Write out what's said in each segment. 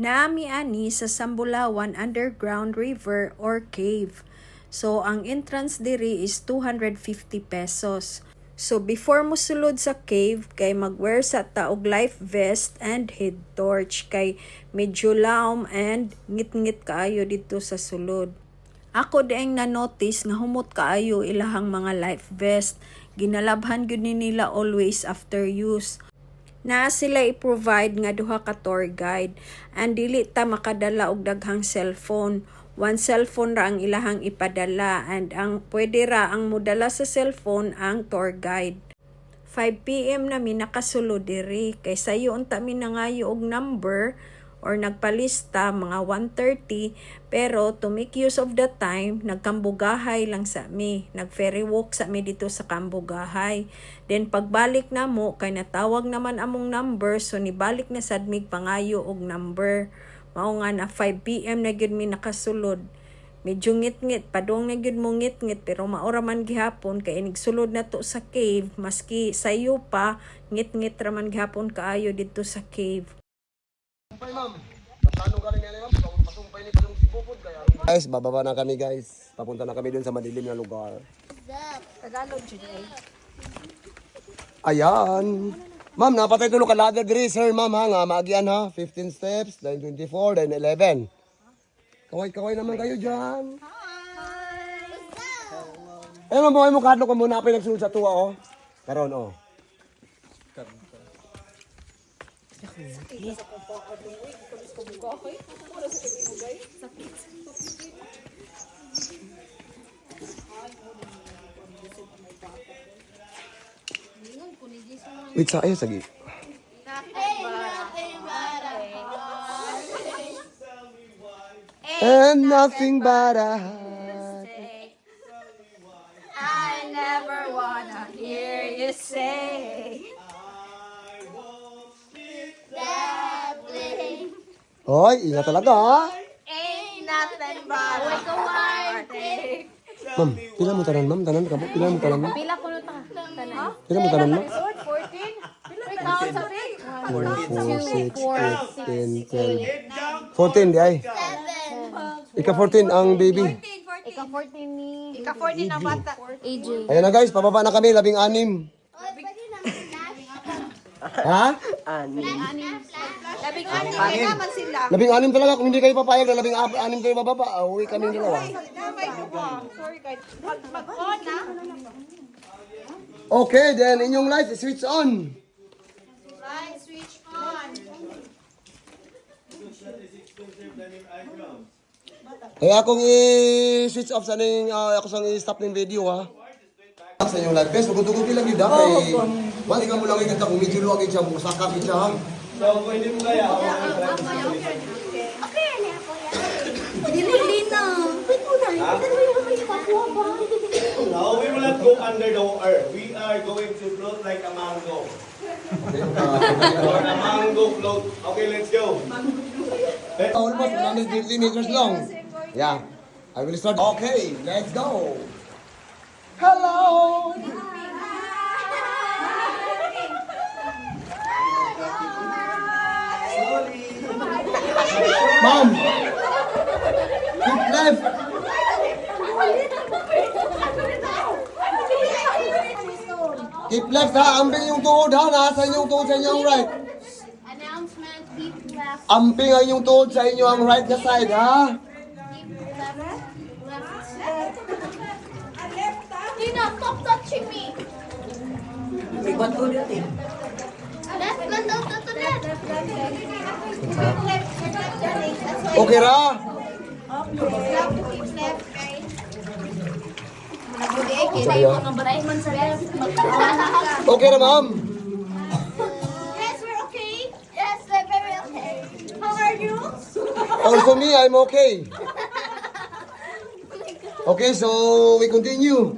Naami ani sa Sambulawan Underground River or Cave. So, ang entrance diri is 250 pesos. So, before mo sulod sa cave, kay mag-wear sa taog life vest and head torch. Kay medyo laom and ngit-ngit kaayo dito sa sulod. Ako dieng na-notice nga humot kaayo ilahang mga life vest. Ginalabhan gyud ni nila always after use. Na sila i-provide nga duha ka tour guide and dili ta makadala og daghang cellphone. One cellphone ra ang ilahang ipadala and ang pwede ra ang modala sa cellphone ang tour guide. 5 PM na mi nakasulod diri kay sayo unta mi nangayo og number or nagpalista mga 1:30 pero to make use of the time nagkambugahay lang sa mi, nag-ferry walk sa mi dito sa Kambugahay. Then pagbalik na mo kay natawag naman among number so nibalik na sad mig pangayo og number. Mao nga na 5 PM na gyud mi nakasulod. Medyo ngit-ngit, padung na gyud mo ngit-ngit pero maura man gihapon kay nigsulod na to sa cave maski sayo pa ngit-ngit ra man gihapon kaayo dito sa cave. Guys, bababa na kami guys. Papunta na kami dun sa madilim na lugar. Tagalog jud ay. Ayan. Ma'am, napatay tulo ka ladder diri, sir, ma'am, ha, nga maagian ha. 15 steps, then 24, then 11. Kaway-kaway naman kayo dyan. Hi! Eh, mabuhay mo kadlo ko muna pa nagsulod sa tuwa, oh. Karon, oh. Wait, sa ayo, sagi. And nothing but a heart. I never wanna hear you say. Hoy, ingat talaga, ha? Ain't nothing but a heartache. Ma'am, pila mo tanan, ma'am? Tanan ka mo? Pila mo tanan, ma'am? Pila ko na ta? Pila mo tanan, ma'am? 14? Pila ka sa big? 4, 6, 8, 10, 10. 14, di ay. Ika 14 ang baby. Ika 14 ni... Ika 14 ang bata. AJ. Ayan na guys, pababa na kami, 16. Ha? Labing ani kay naman sila. 16 talaga, kung hindi kayo papayag na 16 kayo bababa, uwi kami dalawa. Sorry guys. Mag-on na. Okay, then inyong lights, switch on. Light switch on. Kaya akong i-switch off sa ning ako sang i-stop ng video ha. Sa inyong live best, magutugod lang yun dahil wala ka mo lang ikita kung medyo luwag siya, musakap siya ha. So, pwede mo kaya ako Okay, ano po yan? Dili na. Wait mo na. No, we will not go under the water. We are going to float like a mango. Or a mango float. Okay, let's go. Almost 150 meters long. Yeah, I will start. Okay, let's go. Hello. Mom, keep left. Keep left ha, ambing yung tuhod ha, nasa yung tuhod sa inyong right. Announcement, keep left, Amping ang yung tuhod sa inyo ang right na side ha. keep left. Tina, stop touching me. Left, left, left. Okay ra? Okay na ma'am? Yes, we're okay. Yes, we're very okay. How are you? Also me, I'm okay. Okay, so we continue.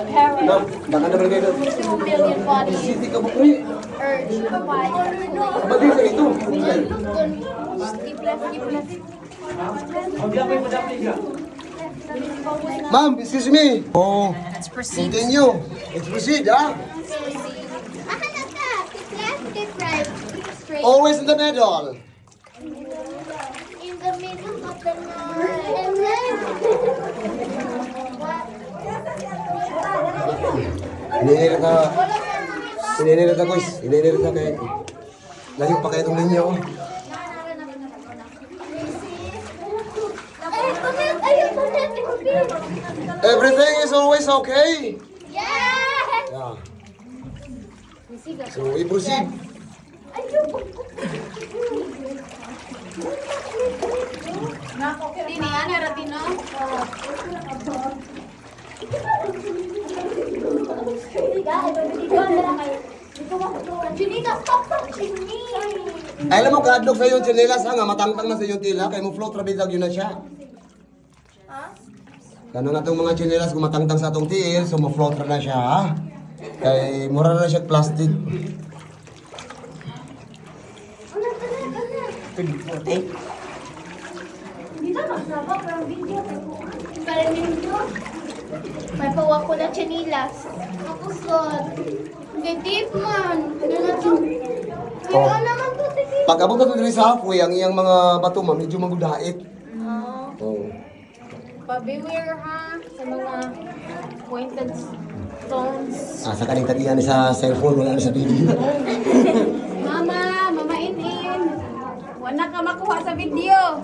Parents, Baka na rin 2 billion bodies. City ka ba? Uy, Mabalik sa ito. Ma'am, excuse me. Oh, Let's proceed. continue. Let's proceed, ha? Keep right. Straight. Always in the middle. In the middle of the night. And then... Ininirita ka. Ininirita ko, ininirita kayo. Layo pa kayo itong linyo. Everything is always okay. Yes! Yeah. So, we proceed. Junita, stop touching me! Alam mo, kadlog sa yung chinelas ha, nga matangtang na sa yung tila, kay mo float rabidag yun na siya. Kano na itong mga chinelas, kung matangtang sa itong tiil, so mo float na siya ha. Kay mura na siya plastic. May pawa ko na chinilas. Ako son. Gandip man. Oh. Ano naman ko tigil? Pag abot na ito rin sa halfway, ang iyang mga bato ma, medyo magudait. Oh. Pa-beware ha sa mga pointed stones. Sa kanita iyan sa cellphone, wala na sa video. Mama, Mama In-In. Wala ka makuha sa video.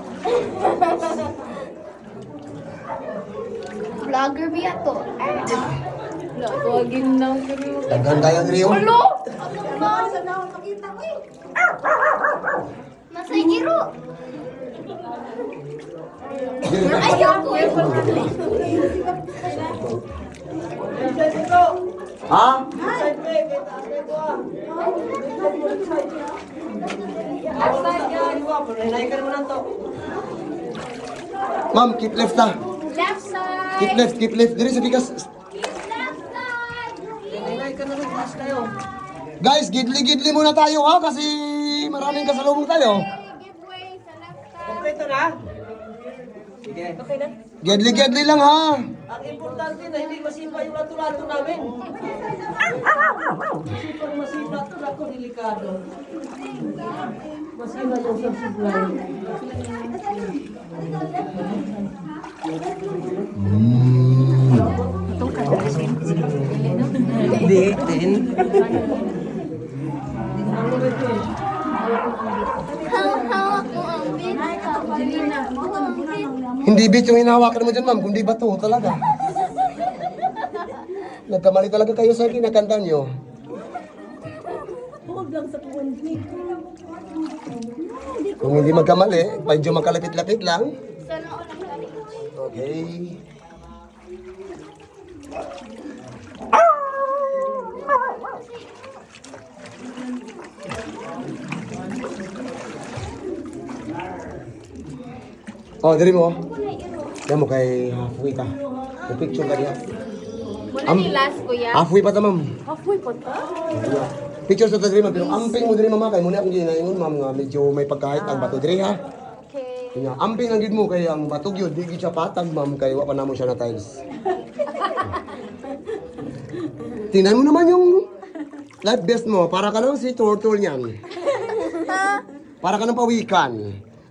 Vlogger biya to. Wala, tuwagin lang pero. Daghan tayo Rio. Hello? Masay giro. Ayoko. Ha? Ma'am, keep left ha. Left side. Keep left, keep left. Diri sa bigas. Left side. Guys, gidli-gidli muna tayo ha kasi maraming kasalubong tayo. Give way sa left side. Gidli-gidli lang ha. Ang importante na hindi masipa yung lato-lato namin. Sipag masipa ito, ako delikado. Masipa yung subsupply. Hindi, din. Hawak mo ang bit. Hindi bit yung hinahawakan mo dyan ma'am, kundi bato talaga. Nagkamali talaga kayo sa kinakanta nyo. Kung hindi magkamali, medyo magkalapit-lapit lang. Sana ako lang galing. Okay. Oh, dali mo. Yan mo kay halfway ta. May picture ka diya. Wala ni last kuya. Halfway pa ta, ma'am. Halfway pa ta. Picture sa ta diri, ma'am. Pero amping mo diri, mama. Kay muna akong ginaingon, ma'am, nga medyo may pagkahit ang bato diri, ha? Okay. Kanya, amping ang gid mo kay ang bato gyud, di gid siya patag, ma'am, kay wa pa namo siya na tiles. Tingnan mo naman yung life best mo. Para ka lang si turtle niyan. Para ka ng pawikan.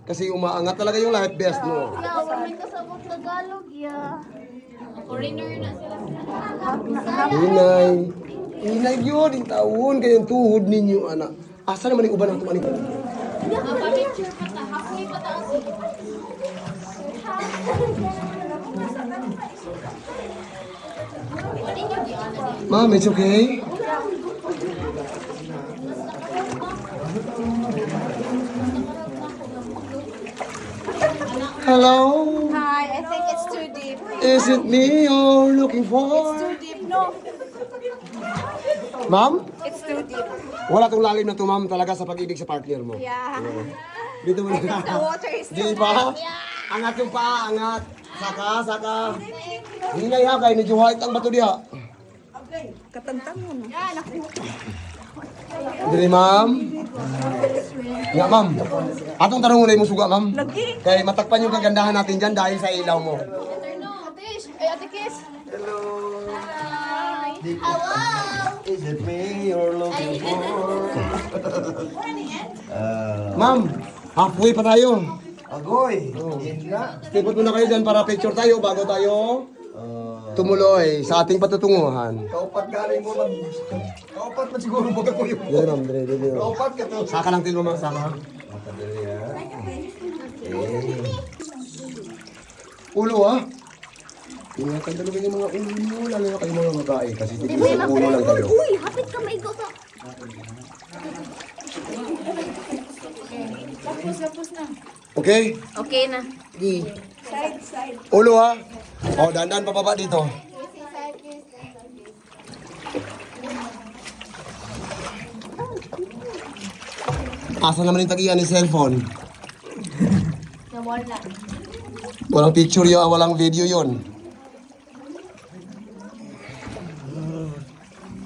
Kasi umaangat talaga yung life best mo. Yeah, wala may kasabot Tagalog, yeah. Foreigner na sila. Inay. Inay yun, yung taon. Kaya yung tuhod ninyo, anak. Asa naman yung uban ng tumanik? Pa-picture pa ta. Halfway pa ta. Ma'am, it's okay? Hello? Hi, I think it's too deep. Is it me you're looking for? Too deep, no. Ma'am? It's too deep. Wala tong lalim na to, ma'am, talaga sa pag-ibig sa partner mo. Yeah. Dito mo na. The water is Di ba? Angat yung paa, angat. Saka, saka. Hinay ha, kay medyo white ang bato diha. Yeah, naku. Dili, ma'am. Nga, ma'am. Atong tanong mo na yung suga, ma'am. Kaya matakpan yung kagandahan natin dyan dahil sa ilaw mo. Ate Kiss. Hello. Is it me you're looking for? Ma'am, halfway pa tayo. Agoy! Yun nga. Stipot muna kayo dyan para picture tayo bago tayo tumuloy sa ating patutunguhan. Kaupat galing mo lang. Kaupat na siguro baga ko yung... Dili, ma'am. Dili. Kaupat ka to. Saka lang tilo, ma'am. Saka. Ulo, ha? Ingatan talaga yung mga ulo nyo. Lalo na kayo mga babae. Kasi titigil sa ulo lang kayo. Uy, hapit ka maigo sa... Tapos na. Okay? Okay na. Ulo, ha? O, dandan pababa dito. Asa naman yung tagiyan ni cellphone? Nawala. Walang picture yun, walang video yun.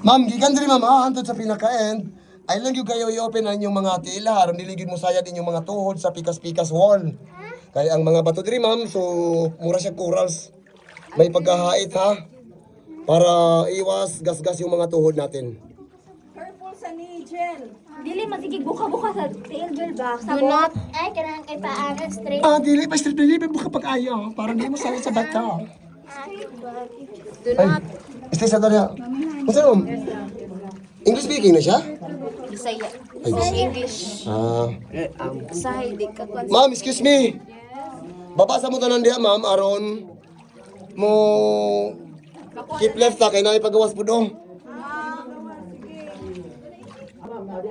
Ma'am, gikan diri ma'am, antod sa pinaka-end. Ay lang yung kayo i-open na inyong mga tila, aron diligid mo sayad inyong mga tuhod sa pikas-pikas wall. Kaya ang mga bato diri ma'am, so mura siya corals. May pagkahait ha. Para iwas gas-gas yung mga tuhod natin. Dili magiging buka-buka sa tail gel ba? Sa Do not. Ay, kailangan kay paangan straight. Ah, dili pa strip dili buka pag-ayo, para di mo sayad sa bato. Do not. Stay sa dali. Unsa ma'am? English speaking na siya? Bisaya. Ay, Bisaya. English. Ah. Sa hindi ka kwan. Ma'am, excuse me. Babasa mo tanan diha, ma'am, aron mo keep left ta kay na ipagawas pud oh.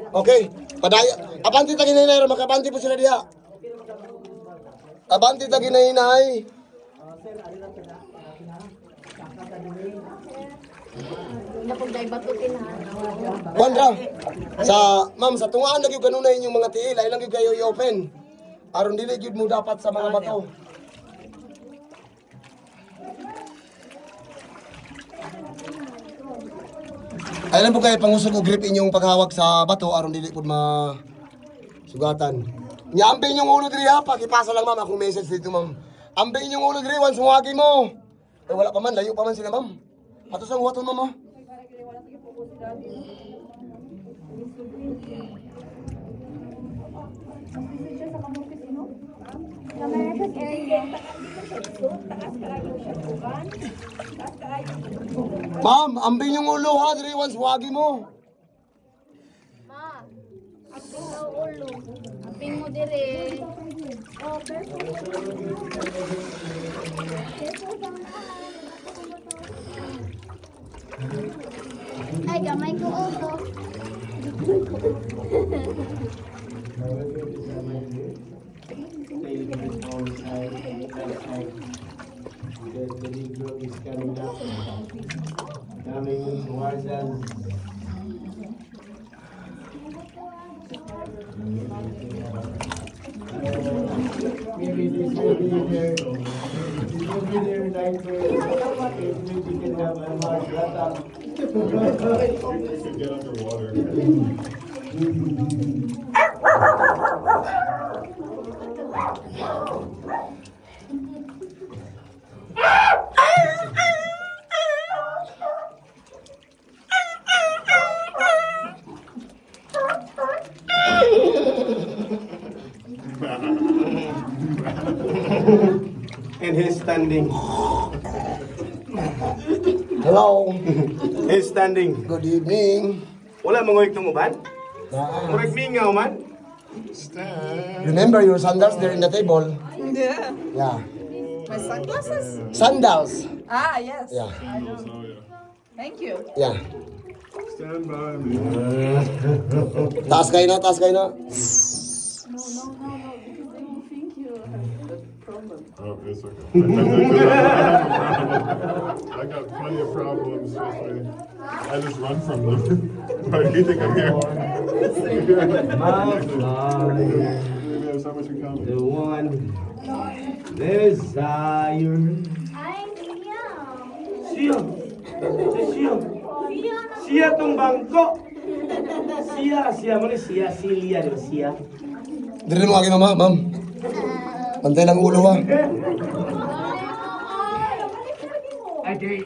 Okay. Padaya. Abanti ta ginay makabanti po sila diha. Abanti ta ginay. Napag dahil batutin ha. Kuandra. Sa ma'am, sa tungaan lagi kanunay inyong mga tiil, ay lang gyud kayo i-open. Aron dili gyud mo dapat sa mga bato. Ay lang po kayo pangusog og grip inyong paghawak sa bato aron dili pud ma sugatan. Nya ambe inyong ulo diri ha, pakipasa lang ma'am akong message dito ma'am. Ambe inyong ulo diri once muagi mo. Eh wala pa man, layo pa man sila ma'am. Ato sa huwaton ma'am ha. Ma'am, ambe yung ulo ha, diri once wagi mo. Ma. Aping na ulo. Aping mo dire. Ay, gamay ko ulo. Coming towards us. Maybe this will be there. This will be there 9:30. Maybe we can have a large rata. Get underwater. And he's standing. Hello. He's standing. Good evening. Wala mangoy itong uban? Murag mingaw man? Remember your sandals there in the table? Yeah. Yeah. My sunglasses? Sandals. Ah, yes. Yeah. Thank you. Yeah. Stand by me. Taas kayo na, taas kayo na. Oh, it's okay. I got plenty of problems. Trust me. I just run from them. Why do you think I'm here? We have so much in common. The one desire. Ay, Liam. Siya! Siya! Siya tong bangko! Dili mo aking mama, ma'am. Pantay lang ulo ha. It's okay.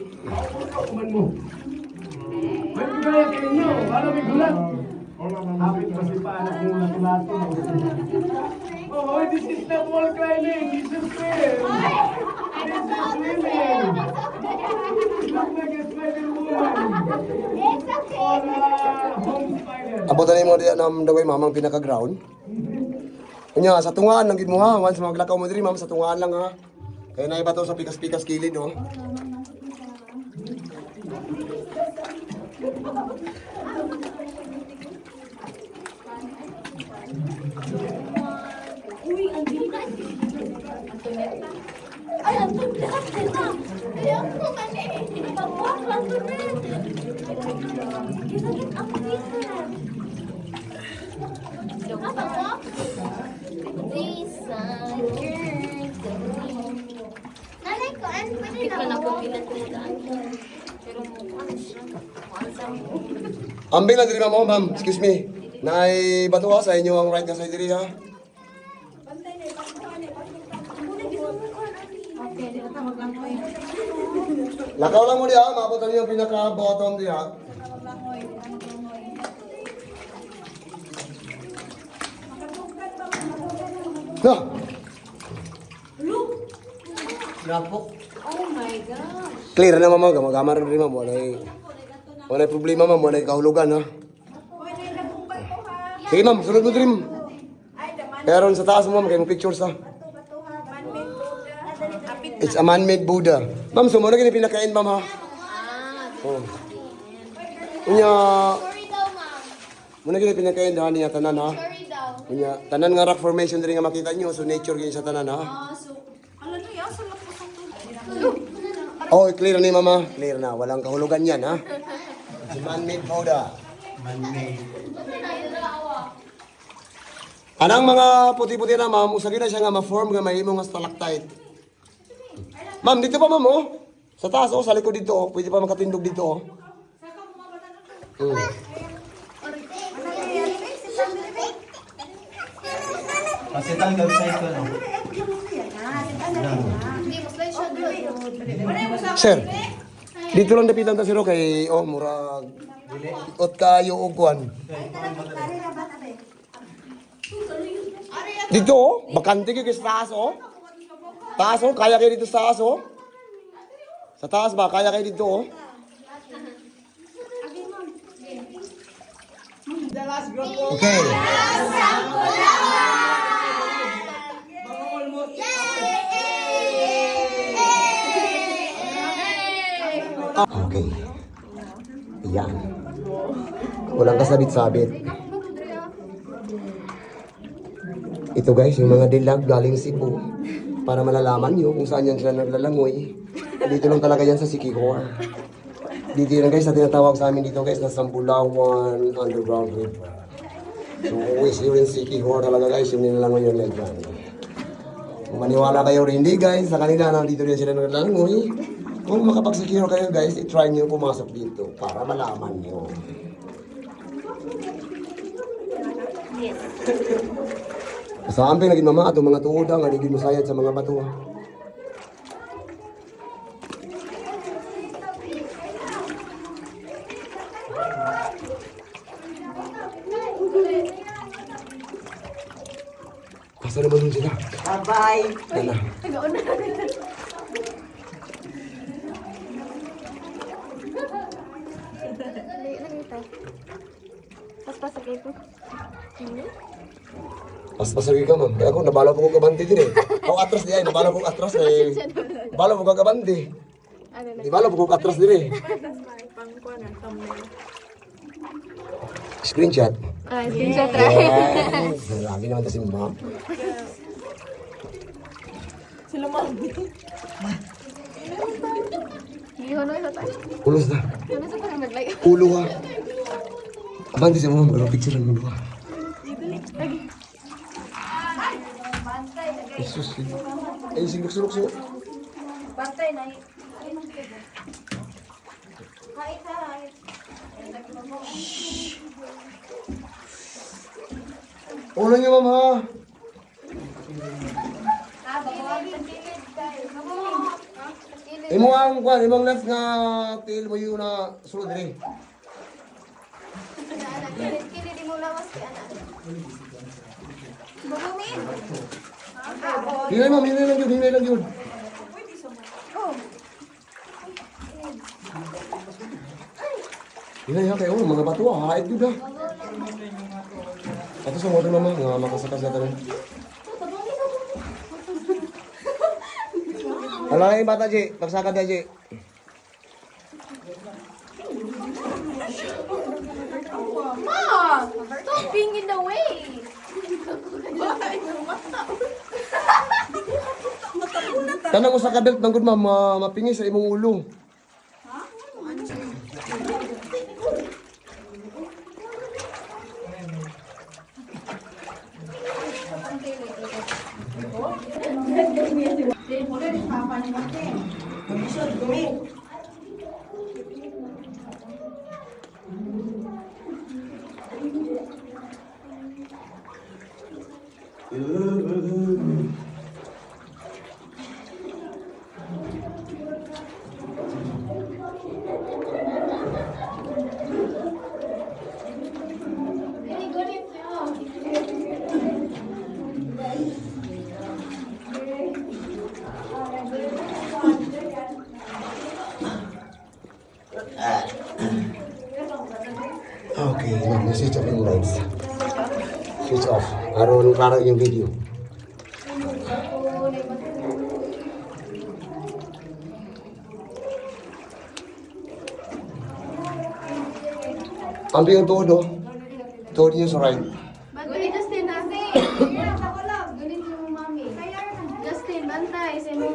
Abutan mo diyan ng daway mamang pinaka-ground. Kunya, sa tungaan lang gid mo ha. Once maglakaw mo diri ma'am, sa tungaan lang ha. Kaya na iba to sa pikas-pikas kilid oh. Ay, ang tulit na. Kaya ako mali. Pagbuhat lang tulit. Gisagit ako dito. Apa mo? Lisa, nanay ko, ano pwede na ako? Ambing lang diri ma'am, oh, ma'am. Excuse me. Naay bato ha sa inyo ang right na side diri ha. Lakaw lang mo diha, maabutan niyo ang pinaka-bottom diha. Na. Oh my gosh. Clear na mama, gamar rin ma'am. Wala problema ma'am, wala kahulugan ha. Sige ma'am, sunod mo din. Pero sa taas mo ma'am, kayo mo pictures ha. It's a man-made Buddha. Ma'am, so muna ganyan pinakain ma'am ha. Oh. Unya, Sorry daw, ma'am. muna ganyan pinakain ha niya tanan ha. Sorry daw. Unya, tanan nga rock formation din nga makita nyo, so nature ganyan sa tanan ha. Oh, clear na mama. Clear na, walang kahulugan yan ha. It's a man-made Buddha. Anang mga puti-puti na ma'am, usagin na siya nga ma-form nga may imong nga stalactite. Ma'am, dito pa ma'am oh. Sa taas oh, sa likod dito oh. Pwede pa makatindog dito oh. Pasitan ka website ko, no? Hindi, mas lang siya doon. Sir, dito lang dapitan ta siro kay oh murag ot kayo og kwan. Dito oh, bakante kayo sa taas oh. Taas oh, kaya kayo dito sa taas oh. Sa taas ba, kaya kayo dito oh. Okay. Okay. Yan. Walang kasabit-sabit. Ito guys, yung mga dilag galing Cebu. Para malalaman nyo kung saan yan sila naglalangoy. Dito lang talaga yan sa Siquijor. Dito lang guys, na tinatawag sa amin dito guys, na Sambulawan Underground River. So always here in Siquijor talaga guys, yung nilalangoy yung legend. Kung maniwala kayo rin hindi guys, sa kanila nandito rin sila naglalangoy. Kung makapag-secure kayo guys, i-try nyo pumasok dito para malaman nyo. Saan pa naging mama itong mga tuod nga naging musayad sa mga bato. Asa naman dun sila? Bye. Nana. Pas lagi ka ma'am. Kaya ako nabala po ko kabante din eh. Ako atras di ay, nabala po ko atras eh. Nabala po ko kabante. Di bala po ko atras din eh. Screenshot. Screenshot Yes. Lagi naman si ma'am. Sila mami. Ulos na. Ulo ha. Abante si ma'am. Pero picture lang ulo ha. Jesus. Ay, sinuk-sinuk siya. Bantay na. Hai. Ulo niyo, ma'am, ha? Imo ang kwan, imong left nga tail mo yun na sulod rin. Kini di mo lawas kay anak. Bubumin. Hinay, ma'am, hinay lang yun, hinay lang yun. Hinay ha, kayo, mga bato, haid yun ha. Ato sa motor, mama, nga makasakas na tayo. Alam yung bata, Ji. Pagsakad na, Ji. Ma, stop being in the way. Tanang ko sa kabelt, manggod, ma'am, mapingis sa imong ulo. Okay, ma'am, switch off yung lights. Switch off. Aron klaro yung video. Ambil yung tuhod, oh. Tuhod niyo sa right. Bantay, Justin, nasi. Ganun yung mami. Justin, bantay. Sa mo.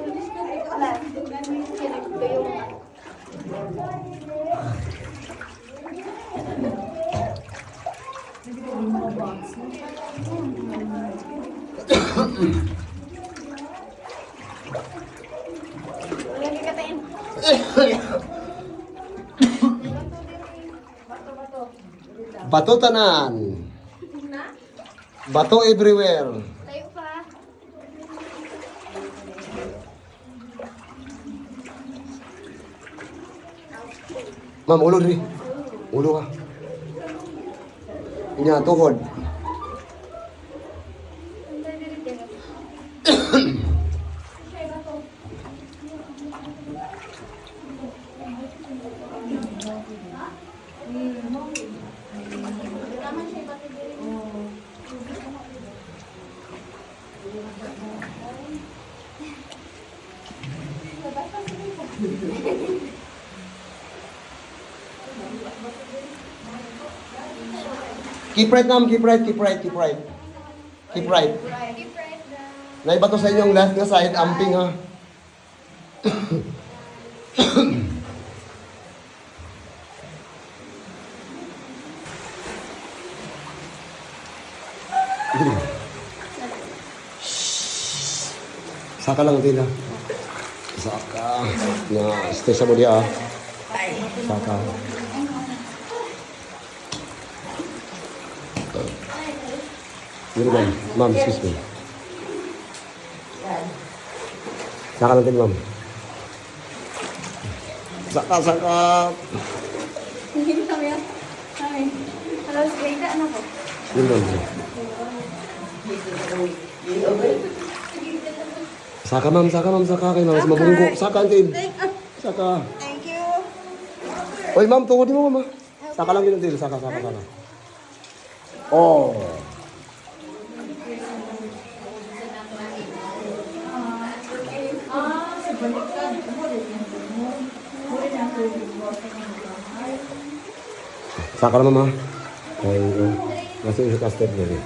Lagi katain. Bato tanan. Bato everywhere. Tayo pa. Ma'am, ulo rin. Ulo ka. Inya, tuhod. Keep right, ma'am. Keep right, keep right, keep right. Keep right. Keep right down. Naiba to sa inyong left nga side, amping ha. Saka lang din ha. Saka. Na, stay mo dia ha. Saka. Yun, ma'am. Ma'am, excuse me. Saka lang din, ma'am. Saka, saka. Hindi kami yan. Kami. Hello, Greda, ano ko? Yun, ma'am. Saka, ma'am, saka, ma'am, saka. Kayo, ma'am. Mas mabunggo. Saka, antin. Saka. Thank you. Oy, ma'am, tuhod mo, ma'am. Saka lang din, antin. Saka, saka, saka. Oh. Saka naman, ma. Ay, nasa isa ka step na rin.